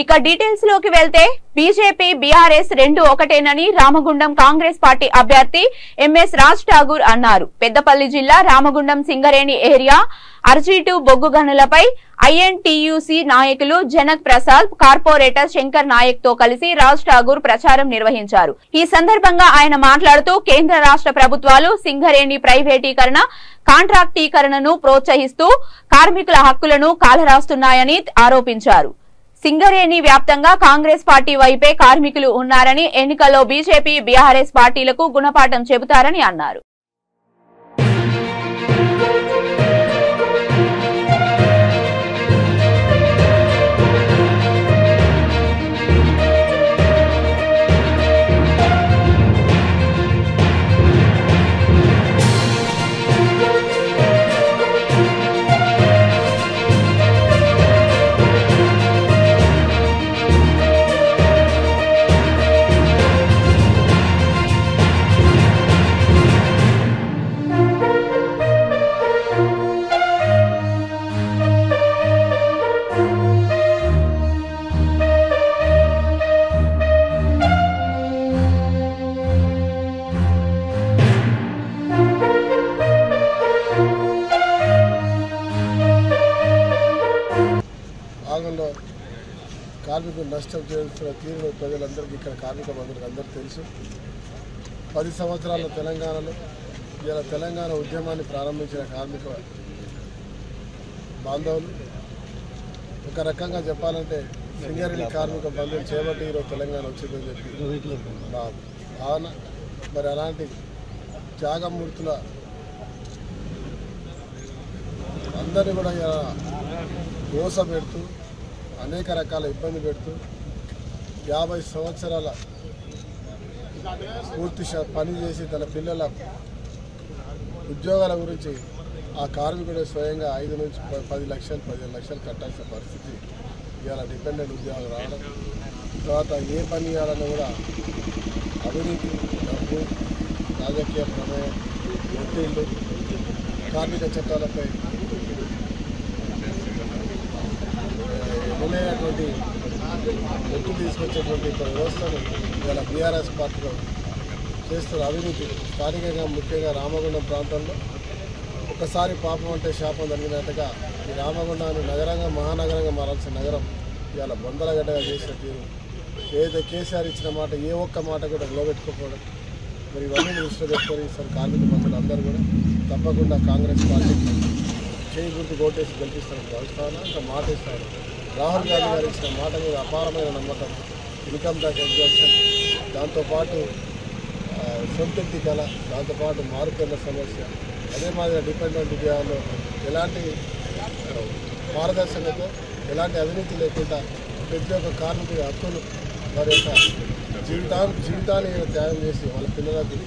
ఇక డీటెయిల్స్ లోకి వెళ్తే బీజేపీ బీఆర్ఎస్ రెండు ఒకటేనని రామగుండం కాంగ్రెస్ పార్టీ అభ్యర్థి ఎంఎస్ రాజ్ ఠాగూర్ అన్నారు. పెద్దపల్లి జిల్లా రామగుండం సింగరేణి ఏరియా అర్జీటు బొగ్గు గనులపై ఐఎన్టీయూసీ నాయకులు జనక్ ప్రసాద్, కార్పొరేటర్ శంకర్ నాయక్ తో కలిసి రాజ్ ఠాగూర్ ప్రచారం నిర్వహించారు. ఈ సందర్భంగా ఆయన మాట్లాడుతూ కేంద్ర రాష్ట్ర ప్రభుత్వాలు సింగరేణి ప్రైవేటీకరణ, కాంట్రాక్టీకరణను ప్రోత్సహిస్తూ కార్మికుల హక్కులను కాలరాస్తున్నాయని ఆరోపించారు. సింగరేణి వ్యాప్తంగా కాంగ్రెస్ పార్టీ వైపే కార్మికులు ఉన్నారని, ఎన్నికల్లో బీజేపీ బీఆర్ఎస్ పార్టీలకు గుణపాఠం చెబుతారని అన్నారు. కార్మికులు నష్టం చేస్తున్న తీరును ప్రజలందరికీ, ఇక్కడ కార్మిక బంధువులకు అందరికీ తెలుసు. 10 సంవత్సరాల తెలంగాణలో ఇలా తెలంగాణ ఉద్యమాన్ని ప్రారంభించిన కార్మిక బాంధవులు ఒక రకంగా చెప్పాలంటే సింగరేణి కార్మిక బంధువులు చేపట్టి ఈరోజు తెలంగాణ వచ్చిందని చెప్పి భావన. మరి అలాంటి త్యాగమూర్తుల అందరినీ కూడా మోస పెడుతూ, అనేక రకాల ఇబ్బంది పెడుతూ 50 సంవత్సరాల పూర్తి పని చేసి తన పిల్లల ఉద్యోగాల గురించి ఆ కార్మికుడు స్వయంగా 5 నుంచి 10 లక్షలు 15 లక్షలు కట్టాల్సిన పరిస్థితి ఇవాళ డిపెండెంట్ ఉద్యోగాలు రావడం. తర్వాత ఏ పని చేయాలన్నా కూడా అవినీతి, డబ్బు, రాజకీయ ప్రమేయం, ఒత్తిళ్లు, కార్మిక చట్టాలపై ఎన్నైనటువంటి ఒత్తిడి తీసుకొచ్చేటువంటి వ్యవస్థను ఇవాళ బీఆర్ఎస్ పార్టీలో చేస్తున్న అవినీతి స్థానికంగా ముఖ్యంగా రామగుండం ప్రాంతంలో ఒకసారి పాపం అంటే శాపం జరిగినట్టుగా ఈ రామగుండాన్ని నగరంగా మహానగరంగా మారాల్సిన నగరం ఇవాళ బొందలగడ్డగా చేసిన తీరు, ఏదైతే కేసీఆర్ ఇచ్చిన మాట ఏ ఒక్క మాట కూడా నిలబెట్టుకోకపోవడం, మరి ఇవన్నీ దృష్టిలో పెట్టుకొని ఈసారి కార్మిక బంధువులు అందరూ కూడా తప్పకుండా కాంగ్రెస్ పార్టీకి చేయి గుర్తు కోటేసి గెలిపిస్తారని భావిస్తాను. ఇంకా మాట ఇస్తాను. రాహుల్ గాంధీ గారు ఇచ్చిన మాట మీద అపారమైన నమ్మకం, ఇన్కమ్ ట్యాక్స్ ఎగ్జామ్షన్, దాంతోపాటు సొంతెత్తి కళ, దాంతోపాటు మారుతున్న సమస్య, అదే మాదిరిగా డిపెండెంట్ ఉద్యోగాల్లో ఎలాంటి పారదర్శకత, ఎలాంటి అవినీతి లేకుండా ప్రతి ఒక్క కార్మికుడి హక్కులు వారి యొక్క జీవితాన్ని త్యాగం చేసి వాళ్ళ పిల్లలకు